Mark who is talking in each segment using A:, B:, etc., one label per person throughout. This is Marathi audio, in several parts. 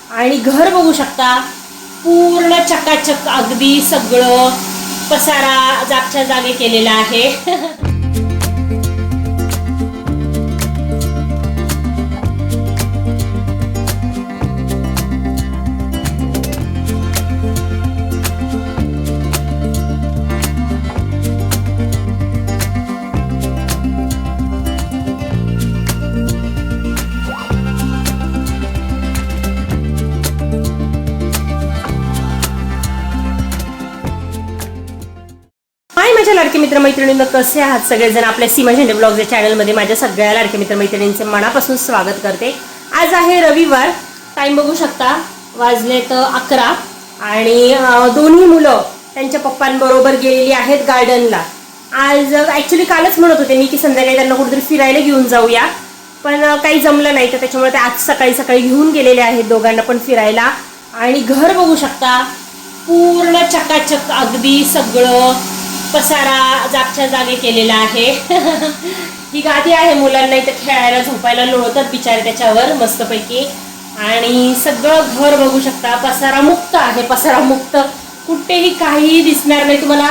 A: आणि घर बघू शकता पूर्ण चकाचक, अगदी सगळं पसारा जागच्या जागे केलेला आहे. माझ्या लाडके मित्रमैत्रिणींना कसे आहात सगळेजण. आपल्या सीमा झेंडे ब्लॉग्स या चॅनलमध्ये माझ्या सगळ्या लाडके मित्रमैत्रिणींचे मनापासून स्वागत करते. आज आहे रविवार. टाइम बघू शकता, वाजलेत 11 आणि दोन्ही मुलं त्यांच्या पप्पांबरोबर गेलेली आहेत गार्डनला. आज ॲक्च्युली कालच म्हणत होते मी की संध्याकाळी त्यांना कुठेतरी फिरायला घेऊन जाऊया, पण काही जमलं नाही, तर त्याच्यामुळे ते आज सकाळी सकाळी घेऊन गेलेले आहेत दोघांना पण फिरायला. आणि घर बघू शकता पूर्ण चकाचक, अगदी सगळं पसारा जागच्या जागे केलेला आहे. ही गादी आहे मुलांना इथं खेळायला झोपायला लोळतात बिचारे त्याच्यावर मस्तपैकी. आणि सगळं घर बघू शकता पसारा मुक्त आहे, पसारा मुक्त, कुठेही काहीही दिसणार नाही तुम्हाला.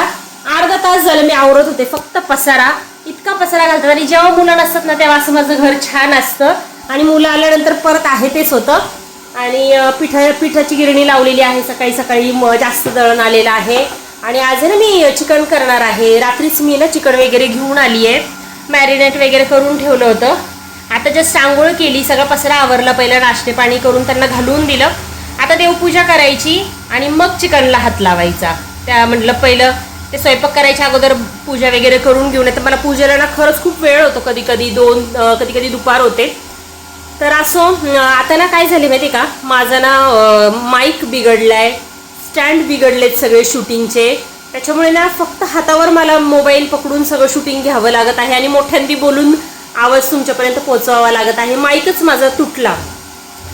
A: अर्धा तास झालं मी आवरत होते, फक्त पसारा, इतका पसारा घालतात. आणि जेव्हा मुलं नसतात ना तेव्हा असं माझं घर छान असतं, आणि मुलं आल्यानंतर परत आहे तेच होतं. आणि पिठाची गिरणी लावलेली आहे, सकाळी सकाळी जास्त दळण आलेलं आहे. आणि आज ना मी चिकन करणार आहे. रात्रीच मी ना चिकन वगैरे घेऊन आली आहे, मॅरिनेट वगैरे करून ठेवलं होतं. आता जस्ट आंघोळ केली, सगळा पसरा आवरला, पहिलं नाश्ते पाणी करून त्यांना घालून दिलं. आता देवपूजा करायची आणि मग चिकनला हात लावायचा. त्या म्हटलं पहिलं ते स्वयंपाक करायच्या अगोदर पूजा वगैरे करून घेऊन येतं. मला पूजेला ना खरंच खूप वेळ होतो, कधी कधी 2 कधी कधी दुपार होते. तर असं आता ना काय झाले माहिती का, माझा ना माईक बिघडलाय, स्टँड बिघडलेत सगळे शूटिंगचे. त्याच्यामुळे ना फक्त हातावर मला मोबाईल पकडून सगळं शूटिंग घ्यावं लागत आहे आणि मोठ्यांदी बोलून आवाज तुमच्यापर्यंत पोहोचवावा लागत आहे. माईकच माझा तुटला,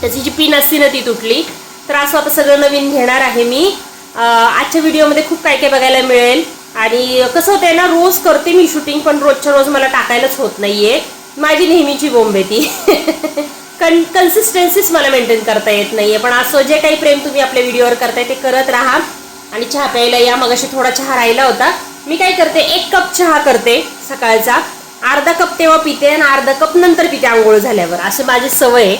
A: त्याची जी पिन असते ना ती तुटली. तर असं आता सगळं नवीन घेणार आहे मी. आजच्या व्हिडिओमध्ये खूप काय काय बघायला मिळेल. आणि कसं होतंय ना, रोज करते मी शूटिंग, पण रोजच्या रोज मला टाकायलाच होत नाहीये. माझी नेहमीची बोंब आहे ती. कन्सिस्टन्सीच मला मेंटेन करता येत नाहीये. पण असं जे काही प्रेम तुम्ही आपल्या व्हिडिओवर करताय ते करत राहा. आणि चहा प्यायला या. मगाशी थोडा चहा राहिला होता. मी काय करते, 1 कप चहा करते सकाळचा, अर्धा कप तेव्हा पिते आणि अर्धा कप नंतर पिते आंघोळ झाल्यावर. अशी माझी सवय आहे,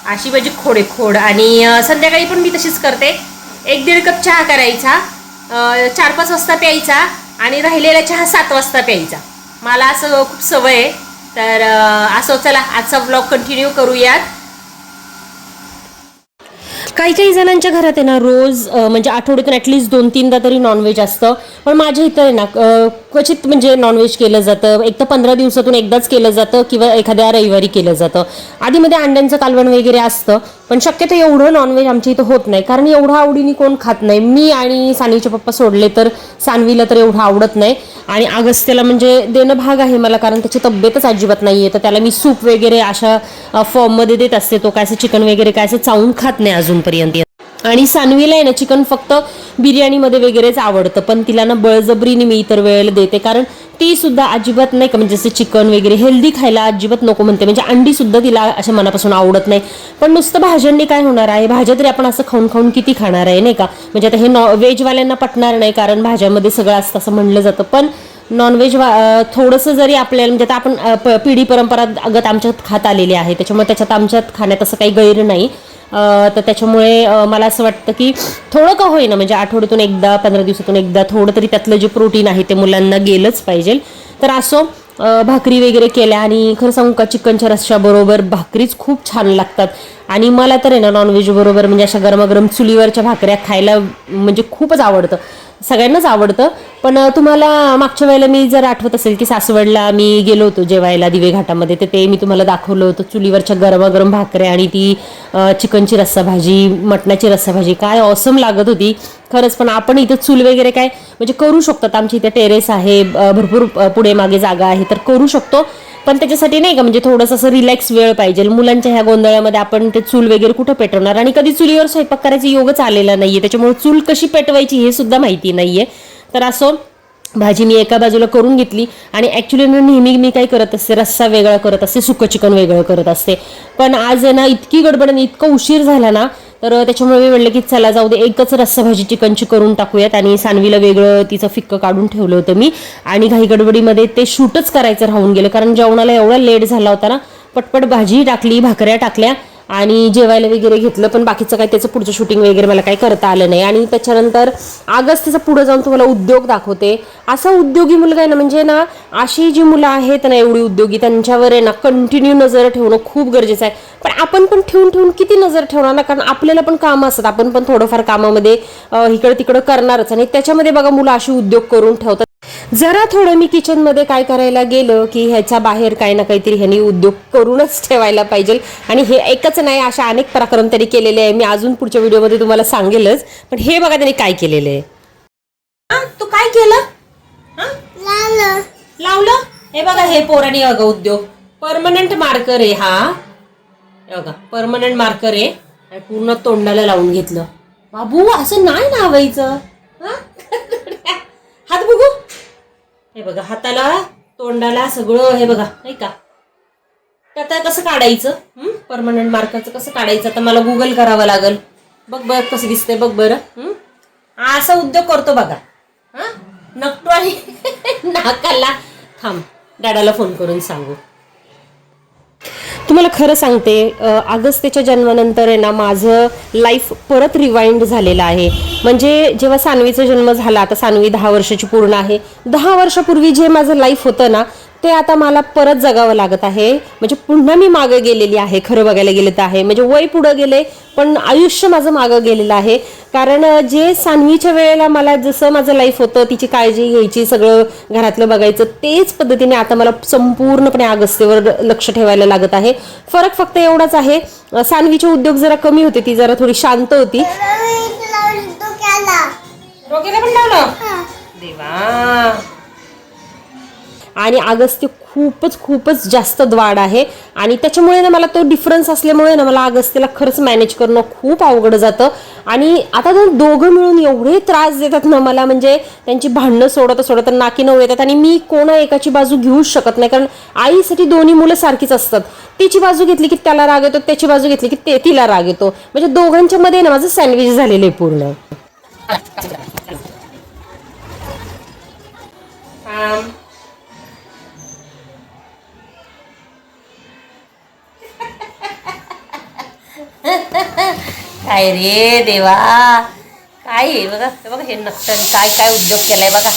A: अशी माझी खोड. आणि संध्याकाळी पण मी तशीच करते. 1-1.5 कप चहा करायचा, 4-5 वाजता प्यायचा आणि राहिलेला चहा 7 वाजता प्यायचा. मला असं खूप सवय आहे. तर असं चला आजचा व्लॉग कंटिन्यू करूयात. काही जणांच्या घरात आहे ना रोज म्हणजे आठवड्यातून ॲटलिस्ट 2-3दा तरी नॉनव्हेज असतं. पण माझ्या इथं आहे ना क्वचित म्हणजे नॉनव्हेज केलं जातं. एक तर 15 दिवसातून एकदाच केलं जातं किंवा एखाद्या रविवारी केलं जातं. आधीमध्ये अंड्यांचं कालवण वगैरे असतं, पण शक्यतो एवढं नॉनव्हेज आमच्या इथं होत नाही, कारण एवढं आवडीने कोण खात नाही. मी आणि सानवीचे पप्पा सोडले तर सानवीला तर एवढं आवडत नाही. आणि अगस्त्याला म्हणजे देणं भाग आहे मला, कारण त्याची तब्येतच अजिबात नाही आहे. तर त्याला मी सूप वगैरे अशा फॉर्ममध्ये देत असते. तो काय असं चिकन वगैरे काय असं चावून खात नाही अजूनपर्यंत. आणि सानवीला आहे ना चिकन फक्त बिर्याणीमध्ये वगैरेच आवडतं, पण तिला ना बळजबरीने मी इतर वेळेला देते, कारण ती सुद्धा अजिबात नाही का म्हणजे जसं चिकन वगैरे हेल्दी खायला अजिबात नको म्हणते. म्हणजे अंडी सुद्धा तिला अशा मनापासून आवडत नाही. पण नुसतं भाज्यांनी काय होणार आहे, भाज्या तरी आपण असं खाऊन किती खाणार आहे नाही का. म्हणजे आता हे व्हेजवाल्यांना पटणार नाही, कारण भाज्यामध्ये सगळं असतं असं म्हणलं जातं. पण नॉनव्हेज थोडंसं जरी आपल्याला म्हणजे आता आपण पिढी परंपरागत आमच्यात खात आलेली आहे, त्याच्यामुळे त्याच्यात आमच्यात खाण्यात असं काही गैर नाही. तर त्याच्यामुळे मला असं वाटतं की थोडं का होईना म्हणजे आठवड्यातून एकदा 15 दिवसातून एकदा थोडं तरी त्यातलं जे प्रोटीन आहे ते मुलांना गेलंच पाहिजे. तर असं भाकरी वगैरे केल्या. आणि खरं सांगू का, चिकनच्या रश्श्याबरोबर भाकरीच खूप छान लागतात. आणि मला तर आहे ना नॉनव्हेज बरोबर म्हणजे अशा गरमागरम चुलीवरच्या भाकऱ्या खायला म्हणजे खूपच आवडतं, सगळ्यांनाच आवडतं. पण तुम्हाला मागच्या वेळेला मी जर आठवत असेल की सासवडला मी गेलो होतो जेवायला दिवे घाटामध्ये, तर ते मी तुम्हाला दाखवलं होतं चुलीवरच्या गरमागरम भाकऱ्या आणि ती चिकनची रस्साभाजी, मटणाची रस्साभाजी, काय ऑसम लागत होती खरंच. पण आपण इथं चूल वगैरे काय म्हणजे करू शकतात, आमची इथे टेरेस आहे, भरपूर पुढे मागे जागा आहे, तर करू शकतो. पण त्याच्यासाठी नाही का म्हणजे थोडंसं असं रिलॅक्स वेळ पाहिजे. मुलांच्या ह्या गोंधळामध्ये आपण ते चूल वगैरे कुठं पेटवणार, आणि कधी चुलीवर स्वयंपाक करायचा योगच आलेला नाहीये, त्याच्यामुळे चूल कशी पेटवायची हे सुद्धा माहिती नाहीये. तर असं भाजी मी एका बाजूला करून घेतली. आणि ॲक्च्युली नेहमी मी काय करत असते, रस्सा वेगळा करत असते, सुकं चिकन वेगळं करत असते. पण आज ना इतकी गडबड आणि इतका उशीर झाला ना तर त्याच्यामुळे मी म्हटलं की चला जाऊ दे, एकच रस्सा भाजी चिकनची करून टाकूयात. आणि सानवीला वेगळं तिचं फिक्कं काढून ठेवलं होतं मी, आणि घाई गडबडीमध्ये ते शूटच करायचं राहून गेलं, कारण जेवणाला एवढा लेट झाला होता ना. पटपट भाजी टाकली, भाकऱ्या टाकल्या आणि जेवायला वगैरे घेतलं, पण बाकीचं काय त्याचं पुढचं शूटिंग वगैरे मला काही करता आलं नाही. आणि त्याच्यानंतर आगच त्याचा पुढे जाऊन तुम्हाला उद्योग दाखवते. असा उद्योगी मुलगा आहे ना, म्हणजे ना अशी जी मुलं आहेत ना एवढी उद्योगी, त्यांच्यावर आहे ना कंटिन्यू नजर ठेवणं खूप गरजेचं आहे. पण आपण पण ठेवून किती नजर ठेवणार ना, कारण आपल्याला पण कामं असतात, आपण पण थोडंफार कामामध्ये इकडं तिकडं करणारच. आणि त्याच्यामध्ये बघा मुलं अशी उद्योग करून ठेवतात. जरा थोडं मी किचनमध्ये काय करायला गेलं की ह्याच्या बाहेर काही ना काहीतरी ह्यांनी उद्योग करूनच ठेवायला पाहिजे. आणि हे एकच नाही, अशा अनेक पराक्रम त्यांनी केलेले आहे. मी अजून पुढच्या व्हिडिओमध्ये तुम्हाला सांगेलच. पण हे बघा त्यांनी काय केलेलं आहे. तू काय केलं? लावलं. हे बघा, हे पोरांनी बघा उद्योग, परमनंट मार्कर आहे हा. हे बघा परमनंट मार्कर आहे आणि पूर्ण तोंडाला लावून घेतलं. बाबू असं नाही लावायचं. हात बघू. हे बघा हाताला तोंडाला सगळं, हे बघा नाही का. आता कसं काढायचं परमनंट मार्करचं, कसं काढायचं आता मला गुगल करावं लागल. बघ बघ कसं दिसतंय बघ बरं. असा उद्योग करतो बघा. नकटो आणि नाकाला. थांब डॅडाला फोन करून सांगू. तुम्हाला खरं सांगते, अगस्त्यच्या जन्मानंतर आहे ना माझं लाईफ परत रिवाइंड झालेलं आहे. म्हणजे जेव्हा सानवीचा जन्म झाला, आता सानवी 10 वर्षाची पूर्ण आहे. 10 वर्षापूर्वी जे माझं लाईफ होतं ना, ते आता मला परत जगावं लागत आहे. म्हणजे पुन्हा मी मागं गेलेली आहे, खरं बघायला गेलं तर आहे. म्हणजे वय पुढं गेले पण आयुष्य माझं मागं गेलेलं आहे. कारण जे सानवीच्या वेळेला मला जसं माझं लाईफ होतं, तिची काळजी घ्यायची, सगळं घरातलं बघायचं, तेच पद्धतीने आता मला संपूर्णपणे अगस्त्यवर लक्ष ठेवायला लागत आहे. फरक फक्त एवढाच आहे, सानवीचे उद्योग जरा कमी होते, ती जरा थोडी शांत होती. डोक्याला पण लावलं देवा. आणि अगस्त्य खूपच जास्त द्वाड आहे. आणि त्याच्यामुळे ना मला तो डिफरन्स असल्यामुळे ना मला अगस्त्यला खरंच मॅनेज करणं खूप अवघड जातं. आणि आता तर दोघं मिळून एवढे त्रास देतात ना मला, म्हणजे त्यांची भांडणं सोडत नाकी नऊ येतात. आणि मी कोणा एकाची बाजू घेऊच शकत नाही, कारण आईसाठी दोन्ही मुलं सारखीच असतात. तिची बाजू घेतली की त्याला राग येतो, त्याची बाजू घेतली की तिला राग येतो. म्हणजे दोघांच्या मध्ये ना माझं सँडविच झालेलं आहे पूर्ण. काय रे देवा, काय आहे बघा हे नक्टन काय काय उद्योग केलाय बघा.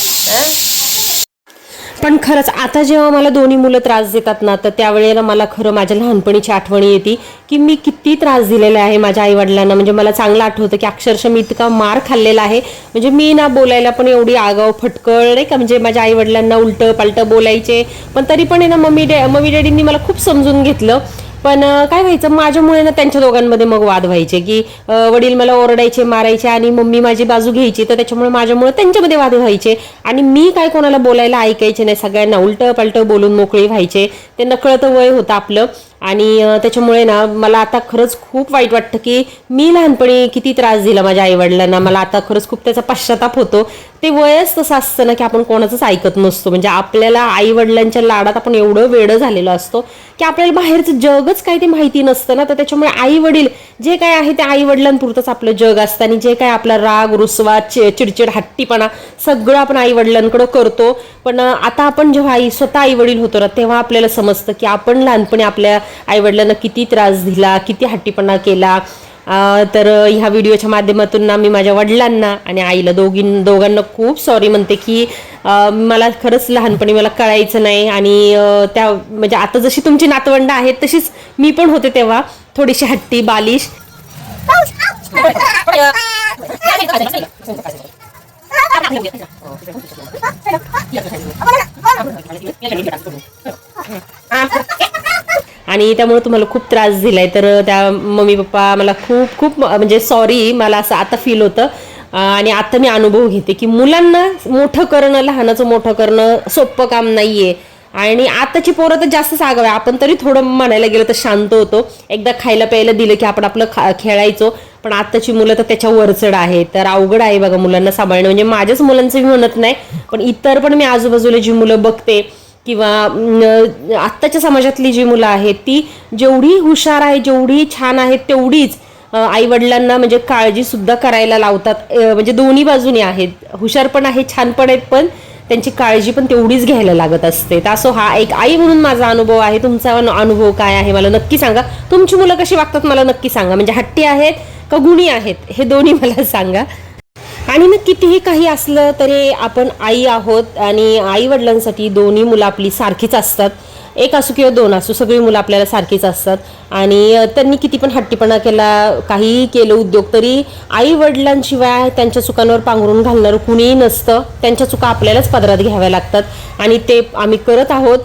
A: पण खरंच आता जेव्हा मला दोन्ही मुलं त्रास देतात ना, तर त्यावेळेला मला खरं माझ्या लहानपणीची आठवणी येते की मी किती त्रास दिलेला आहे माझ्या आईवडिलांना. म्हणजे मला चांगलं आठवतं की अक्षरशः मी इतका मार खाल्लेला आहे. म्हणजे मी ना बोलायला पण एवढी आगाव फटकळ नाही का, म्हणजे माझ्या आईवडिलांना उलटं पालटं बोलायचे, पण तरी पण आहे ना मम्मी डॅडींनी मला खूप समजून घेतलं. पण काय व्हायचं, माझ्यामुळे ना त्यांच्या दोघांमध्ये मग वाद व्हायचे की वडील मला ओरडायचे, मारायचे आणि मम्मी माझी बाजू घ्यायची. तर त्याच्यामुळे माझ्यामुळे त्यांच्यामध्ये वाद व्हायचे आणि मी काय कोणाला बोलायला ऐकायचे नाही. सगळ्यांना उलटं पालटं बोलून मोकळी व्हायचे. ते नकळतं वय होतं आपलं. आणि त्याच्यामुळे ना मला आता खरंच खूप वाईट वाटतं की मी लहानपणी किती त्रास दिला माझ्या आईवडिलांना. मला आता खरंच खूप त्याचा पश्चाताप होतो. ते वयच तसं असतं ना की आपण कोणाचंच ऐकत नसतो. म्हणजे आपल्याला आईवडिलांच्या लाडात आपण एवढं वेडं झालेलं असतो की आपल्याला बाहेरचं जगच काय ते माहिती नसतं ना. तर त्याच्यामुळे आई वडील जे काय आहे ते आई वडिलांपुरतंच आपलं जग असतं. आणि जे काय आपला राग रुसवा चिडचिड हट्टीपणा सगळं आपण आई वडिलांकडं करतो. पण आता आपण जेव्हा स्वतः आई वडील होतो ना, तेव्हा आपल्याला समजतं की आपण लहानपणी आपल्या आईवडिलांना किती त्रास दिला, किती हट्टीपणा केला. तर ह्या व्हिडिओच्या माध्यमातून ना मी माझ्या वडिलांना आणि आईला दोघांना खूप सॉरी म्हणते की मला खरंच लहानपणी मला कळायचं नाही. आणि त्या म्हणजे आता जशी तुमची नातवंड आहेत तशीच मी पण होते तेव्हा, थोडीशी हट्टी बालिश. आणि त्यामुळे तुम्हाला खूप त्रास दिलाय. तर त्या मम्मी पप्पा मला खूप म्हणजे सॉरी, मला असं आता फील होतं. आणि आता मी अनुभव घेते की मुलांना मोठं करणं, लहानाचं मोठं करणं सोपं काम नाहीये. आणि आताची पोरं तर जास्तच आगाव आहे. आपण तरी थोडं म्हणायला गेलं तर शांत होतो, एकदा खायला प्यायला दिलं की आपण आपलं खेळायचो. पण आताची मुलं तर त्याच्या वरचढ आहे. तर अवघड आहे बघा मुलांना सांभाळणं. म्हणजे माझ्याच मुलांचं मी म्हणत नाही, पण इतर पण मी आजूबाजूला जी मुलं बघते किंवा आत्ताच्या समाजातली जी मुलं आहेत ती जेवढी हुशार आहे, जेवढी छान आहेत, तेवढीच आई वडिलांना म्हणजे काळजी सुद्धा करायला लावतात, म्हणजे दोन्ही बाजूने आहेत, हुशार पण आहे, छान पण आहेत, पण त्यांची काळजी पण तेवढीच घ्यायला लागत असते. तर असो हा एक आई म्हणून माझा अनुभव आहे. तुमचा अनुभव काय आहे मला नक्की सांगा. तुमची मुलं कशी वागतात मला नक्की सांगा. म्हणजे हट्टी आहेत का गुणी आहेत हे दोन्ही मला सांगा. आणि मग कितीही काही असलं तरी आपण आई आहोत आणि आई वडिलांसाठी दोन्ही मुलं आपली सारखीच असतात. एक असू किंवा दोन असू, सगळी मुलं आपल्याला सारखीच असतात. आणि त्यांनी किती पण हट्टीपणा केला, काहीही केलं उद्योग, तरी आई वडिलांशिवाय त्यांच्या चुकांवर पांघरून घालणारं कुणीही नसतं. त्यांच्या चुका आपल्यालाच पदरात घ्याव्या लागतात आणि ते आम्ही करत आहोत.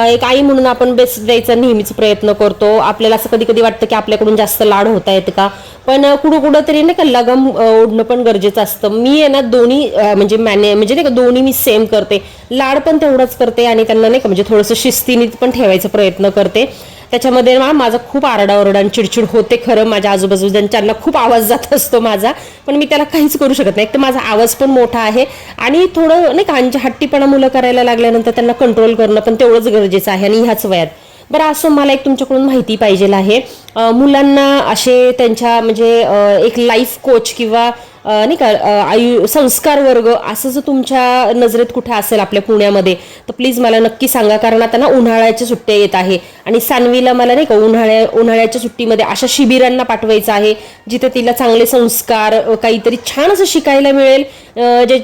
A: एक आई म्हणून आपण बेस्ट द्यायचा नेहमीच प्रयत्न करतो. आपल्याला असं कधी कधी वाटतं की आपल्याकडून जास्त लाड होत आहेत का, पण कुठं तरी नाही का लगाम ओढणं पण गरजेचं असतं. मी आहे ना दोन्ही म्हणजे म्हणजे नाही का दोन्ही मी सेम करते. लाड पण तेवढंच करते आणि त्यांना नाही का म्हणजे थोडंसं शिस्तीने पण ठेवायचा प्रयत्न करते. त्याच्यामध्ये माझा खूप आरडाओरडा आणि चिडचिड होते खरं. माझ्या आजूबाजूच्यांना खूप आवाज जात असतो माझा, पण मी त्याला काहीच करू शकत नाही. एक तर माझा आवाज पण मोठा आहे आणि थोडं नाही का हट्टीपणा मुलं करायला लागल्यानंतर त्यांना कंट्रोल करणं पण तेवढंच गरजेचं आहे आणि ह्याच वयात. बरं, असं मला एक तुमच्याकडून माहिती पाहिजे आहे. मुलांना असे त्यांच्या म्हणजे एक लाईफ कोच किंवा नाही का संस्कार वर्ग असं जर तुमच्या नजरेत कुठे असेल आपल्या पुण्यामध्ये तर प्लीज मला नक्की सांगा. कारण आता ना उन्हाळ्याच्या सुट्ट्या येत आहे आणि सानवीला मला नाही का उन्हाळ्याच्या सुट्टीमध्ये अशा शिबिरांना पाठवायचं आहे जिथे तिला चांगले संस्कार काहीतरी छान असं शिकायला मिळेल,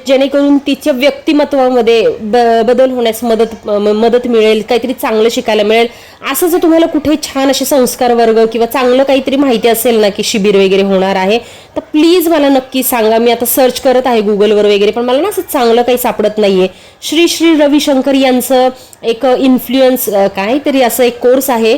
A: जेणेकरून तिच्या व्यक्तिमत्वामध्ये बदल होण्यास मदत मिळेल, काहीतरी चांगलं शिकायला मिळेल. असं जर तुम्हाला कुठे छान असे संस्कार वर्ग किंवा चांगलं काहीतरी माहिती असेल ना की शिबिर वगैरे होणार आहे तर प्लीज मला नक्की सांगा. मी आता सर्च करत आहे गुगलवर वगैरे, पण मला ना असं चांगलं काही सापडत नाहीये. श्री रविशंकर यांचं एक इन्फ्लुएन्स काहीतरी असं एक कोर्स आहे,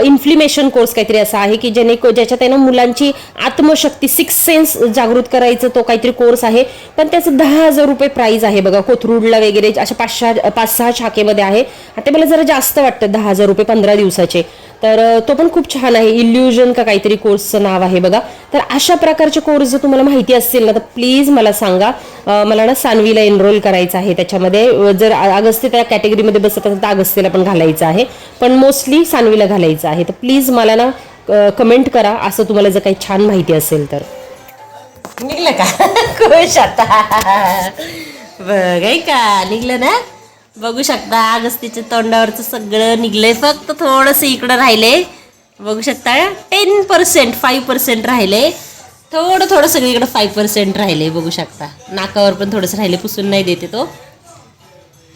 A: इन्फ्लिमेशन कोर्स काहीतरी असा आहे की ज्याच्यात आहे ना मुलांची आत्मशक्ती, सिक्स सेन्स जागृत करायचं तो काहीतरी कोर्स आहे. पण त्याचं 10,000 रुपये प्राइस आहे बघा. कोथरूडला वगैरे अशा 5-6 शाखेमध्ये आहे. आता मला जरा जास्त वाटतं 10,000 रुपये 15 दिवसाचे. तर तो पण खूप छान आहे. इल्युजन का काहीतरी कोर्सचं नाव आहे बघा. तर अशा प्रकारचे कोर्स जर तुम्हाला माहिती असतील ना तर प्लीज मला सांगा. मला ना सानवीला एनरोल करायचं आहे त्याच्यामध्ये. जर अगस्ती त्या कॅटेगरीमध्ये बसत असेल तर अगस्तीला पण घालायचं आहे, पण मोस्टली सानवीला घालायचं आहे. तर प्लीज मला ना कमेंट करा असं तुम्हाला जर काही छान माहिती असेल तर. निघलं का खुश आता बघाय का निघलं ना. बघू शकता अगस्तीच्या तोंडावरचं सगळं निघलंय, फक्त थोडंसं इकडं राहिलंय. बघू शकता 10%, 5% राहिले. थोडं सगळीकडे 5% राहिले. बघू शकता नाकावर पण थोडंसं राहिले, पुसून नाही देते तो.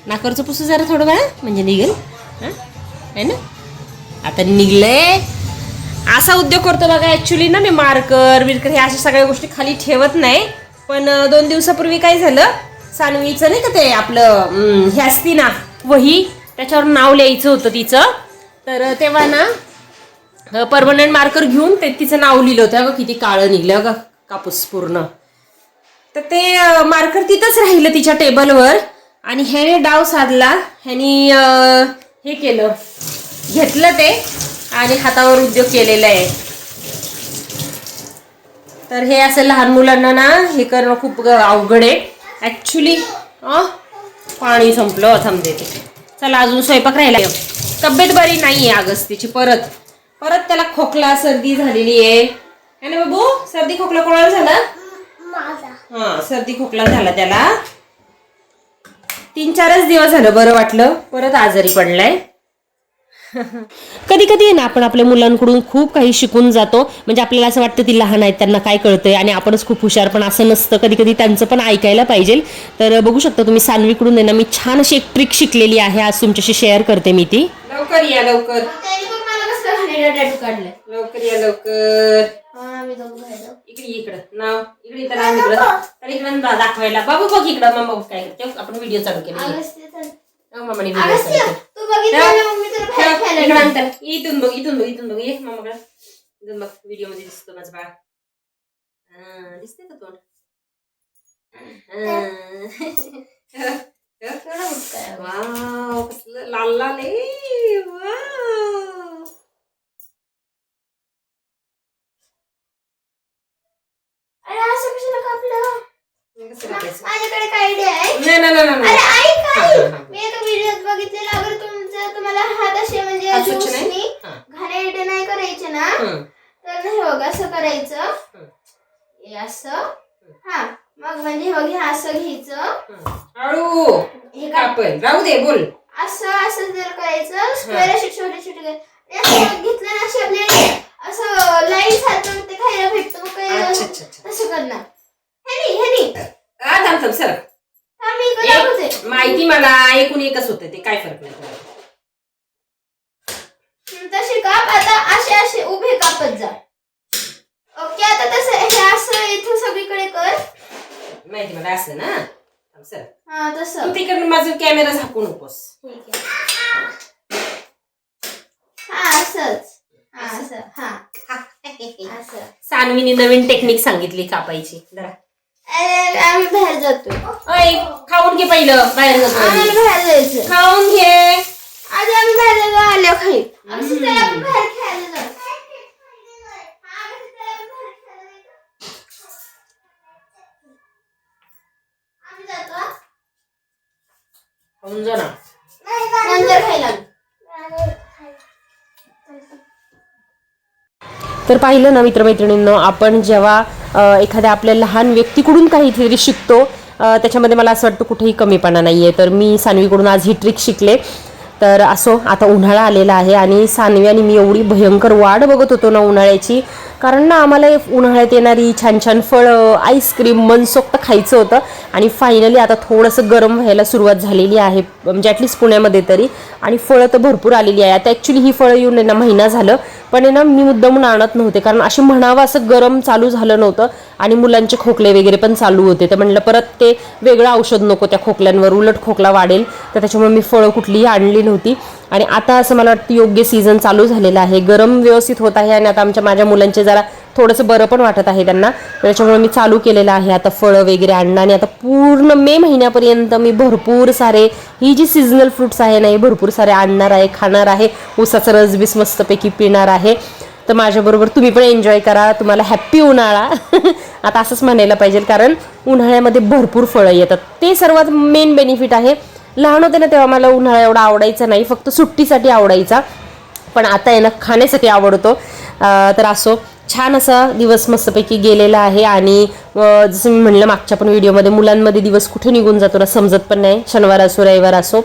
A: नाकावरचं पुसू जरा थोडं वेळा म्हणजे निघेल है ना. आता निघलंय. असा उद्योग करतो बघा. ऍक्च्युली ना मी मार्कर हे अशा सगळ्या गोष्टी खाली ठेवत नाही, पण 2 दिवसापूर्वी काय झालं, सानवीचं नाही का ते आपलं हे असती ना वही, त्याच्यावर नाव लिहायचं होतं तिचं. तर तेव्हा ना परमनंट मार्कर घेऊन ते तिचं नाव लिहिलं होतं. अगं किती काळं निघलं अगं कापूस पूर्ण. तर ते मार्कर तिथंच राहिलं तिच्या टेबलवर आणि ह्याने डाव साधला. ह्यानी हे केलं, घेतलं ते आणि हातावर उद्योग केलेला आहे. तर हे असं लहान मुलांना ना हे करणं खूप अवघड आहे ऍक्च्युली. पाणी संपलं, थांब देते. चला अजून स्वयंपाक राहिला. तब्येत बरी नाहीये अगस्तीची. परत त्याला खोकला सर्दी झालेली आहे ना बाबू. सर्दी खोकला कोणाला झाला? हा, सर्दी खोकला झाला त्याला. 3-4 दिवस झालं बरं वाटलं, परत आजारी पडलाय. कधी कधी ना आपण आपल्या मुलांकडून खूप काही शिकून जातो. म्हणजे आपल्याला असं वाटतं ती लहान आहेत त्यांना काय कळतंय आणि आपणच खूप हुशार, पण असं नसतं. कधी कधी त्यांचं पण ऐकायला पाहिजे. तर बघू शकता तुम्ही सानवीकडून आहे ना मी छान अशी एक ट्रिक शिकलेली आहे, आज तुमच्याशी शेअर करते मी ती. लवकर या लवकर. लवकर या लवकर. इकडं नाव इकडे दाखवायला. बाबू बघ इकडं. मग काय करते आपण व्हिडिओ चालू केला. इथून बघ ये मामाकडे. इथून बघ व्हिडिओ मध्ये दिसतो माझं बाळ. दिसते का तोंड? वाव कसलं लाल लाल आहे. वाव
B: माझ्याकडे काय आयडिया आहे. नाही. अरे ऐक, मी एका व्हिडिओत बघितलेलं, अगर तुम्हाला हात असे म्हणजे घाणेरडे नाही करायचे ना तर हे बघ असं करायचं, हे असं. हा मग म्हणजे हे बघ, हे असं घ्यायचं.
C: हळू
B: हे
C: कापल राहू दे, बोल.
B: असं असं जर करायचं, स्क्वेअर असे छोटे छोटे असं घेतलं ना, असे आपल्याला असं लाईन सारखं ते खायला भेटतं. मग काय
C: अच्छा.
B: तसं करणार. ह्यानी
C: थांब सर.
B: मी इकडे दाखवते.
C: माहिती मला ऐकून एकच होतं, ते काय फरक नाही पडत.
B: तसे काप. आता असे उभे कापत जा. ओके. आता तसं हे असं इथे सगळीकडे कर.
C: माहिती मला असं ना. थांब सर.
B: हा तसं.
C: तू तिकडे माझा कॅमेरा झाकू नकोस.
B: ठीक आहे. हा असंच. हा असं. हा असं.
A: सानवीने नवीन टेक्निक सांगितली कापायची. जरा
B: अरे आम्ही बाहेर जातो.
A: अय, खाऊन घे पहिलं, बाहेर जातो
B: आम्हाला
A: आधी.
B: बाहेर जायचं.
A: खाऊन घे.
B: आधी आम्ही बाहेर जातो, आल्यावर खाईल. आम्ही सुद्धा आपण बाहेर खेळायला जाऊ. आम्ही जातो.
A: खाऊन जा ना.
B: नंतर खायला.
A: तर पाहिलं ना मित्रमैत्रिणींनो, आपण जेव्हा एखाद्या आपल्या लहान व्यक्तीकडून काहीतरी शिकतो, त्याच्यामध्ये मला असं वाटतं कुठेही कमीपणा नाही आहे. तर मी सानवीकडून आज ही ट्रिक शिकले. तर असो, आता उन्हाळा आलेला आहे आणि सानवी आणि मी एवढी भयंकर वाट बघत होतो ना उन्हाळ्याची, कारण ना आम्हाला उन्हाळ्यात येणारी छान छान फळं, आईस्क्रीम मनसोक्त खायचं होतं. आणि फायनली आता थोडंसं गरम व्हायला सुरुवात झालेली आहे, म्हणजे ॲटलिस्ट पुण्यामध्ये तरी. आणि फळं तर भरपूर आलेली आहे. आता ॲक्च्युली ही फळं येऊन ना महिना झालं, पण आहे ना मी मुद्दामून आणत नव्हते, कारण असे म्हणावं असं गरम चालू झालं नव्हतं आणि मुलांचे खोकले वगैरे पण चालू होते. तर म्हणलं परत ते वेगळं औषध नको त्या खोकल्यांवर, उलट खोकला वाढेल. तर त्याच्यामुळे मी फळं कुठलीही आणली नव्हती. आणि आता असं मला वाटतं योग्य सीझन चालू झालेला आहे, गरम व्यवस्थित होत आहे आणि आता माझ्या मुलांचे जरा थोडंसं बरं पण वाटत आहे त्यांना. त्याच्यामुळे मी चालू केलेलं आहे आता फळं वगैरे आणणं. आणि आता पूर्ण मे महिन्यापर्यंत मी भरपूर सारे ही जी सीझनल फ्रुट्स आहे ना, हे भरपूर सारे आणणार आहे, खाणार आहे. ऊसाचा रसबीस मस्तपैकी पिणार आहे. तर माझ्याबरोबर तुम्ही पण एन्जॉय करा. तुम्हाला हॅप्पी उन्हाळा. आता असंच म्हणायला पाहिजे, कारण उन्हाळ्यामध्ये भरपूर फळं येतात, ते सर्वात मेन बेनिफिट आहे. लहान होते ना तेव्हा मला उन्हाळा एवढा आवडायचा नाही, फक्त सुट्टीसाठी आवडायचा. पण आता आहे ना खाण्यासाठी आवडतो. तर असो, छान असा दिवस मस्तपैकी गेलेला आहे. आणि जसं मी म्हणलं मागच्या पण व्हिडिओमध्ये, मुलांमध्ये दिवस कुठे निघून जातो ना समजत पण नाही. शनिवार असो रविवार असो,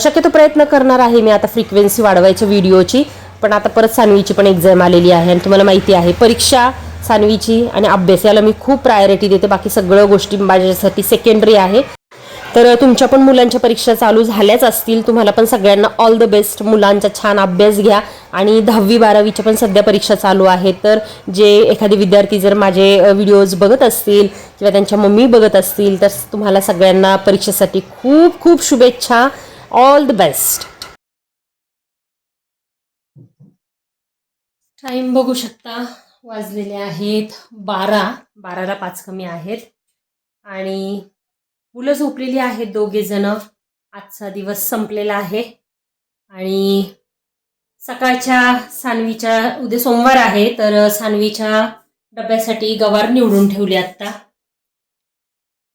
A: शक्यतो प्रयत्न करणार आहे मी आता फ्रिक्वेन्सी वाढवायची व्हिडिओची. पण आता परत सानवीची पण एक्झाम आलेली आहे आणि तुम्हाला माहिती आहे परीक्षा, सानवीची आणि अभ्यास याला मी खूप प्रायोरिटी देते. बाकी सगळ्या गोष्टी माझ्यासाठी सेकंडरी आहे. तर तुमच्या पण मुलांच्या परीक्षा चालू झाल्याच असतील. तुम्हाला पण सगळ्यांना ऑल द बेस्ट. मुलांचा छान अभ्यास घ्या. आणि 10वी 12वीच्या पण सध्या परीक्षा चालू आहेत. तर जे एखादे विद्यार्थी जर माझे व्हिडिओज बघत असतील किंवा त्यांच्या मम्मी बघत असतील, तर तुम्हाला सगळ्यांना परीक्षेसाठी खूप खूप शुभेच्छा. All the best. टाईम बघू शकता, वाजलेले आहेत 12ला 5 कमी आहेत. आणि मुलं झोपलेली आहेत दोघे जण. आजचा दिवस संपलेला आहे. आणि सकाळच्या सानवीच्या, उद्या सोमवार आहे, तर सानवीच्या डब्यासाठी गवार निवडून ठेवली आत्ता.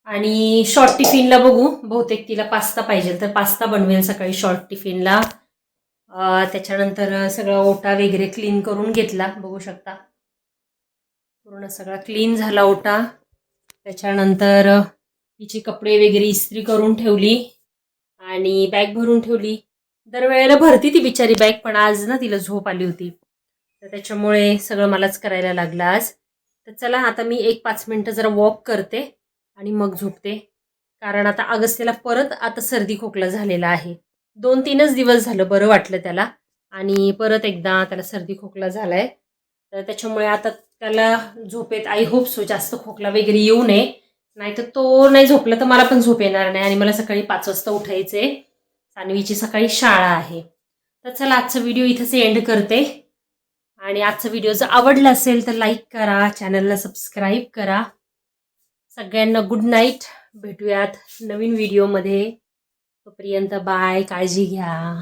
A: आणि शॉर्ट टिफिनला बघू, बहुतेक तिला पास्ता पाहिजे तर पास्ता बनवेल सकाळी शॉर्ट टिफिनला. त्याच्यानंतर सगळं ओटा वगैरे क्लीन करून घेतला, बघू शकता पूर्ण सगळा क्लीन झाला ओटा. त्याच्यानंतर तिचे कपडे वगैरे इस्त्री करून ठेवली आणि बॅग भरून ठेवली. दरवेळेला भरती ती बिचारी बॅग, पण आज ना तिला झोप आली होती, तर त्याच्यामुळे सगळं मलाच करायला लागलं आज. तर चला आता मी 1-5 मिनटं जरा वॉक करते आणि मग झोपते, कारण आता अगस्त्यला परत आता सर्दी खोकला झालेला आहे. 2-3च दिवस झालं बरं वाटलं त्याला, आणि परत एकदा त्याला सर्दी खोकला झालाय. तर त्याच्यामुळे आता त्याला झोपेत आय होप सो जास्त खोकला वगैरे येऊ नये, नाही तर तो नाही झोपला तर मला पण झोप येणार नाही. आणि मला सकाळी 5 वाजता उठायचे, सानवीची सकाळी शाळा आहे. तर चला आजचा व्हिडिओ इथंच एंड करते. आणि आजचा व्हिडिओ जर आवडला असेल तर लाईक करा, चॅनलला सबस्क्राईब करा. सगळ्यांना गुड नाईट. भेटूयात नवीन व्हिडिओमध्ये. तोपर्यंत बाय, काळजी घ्या.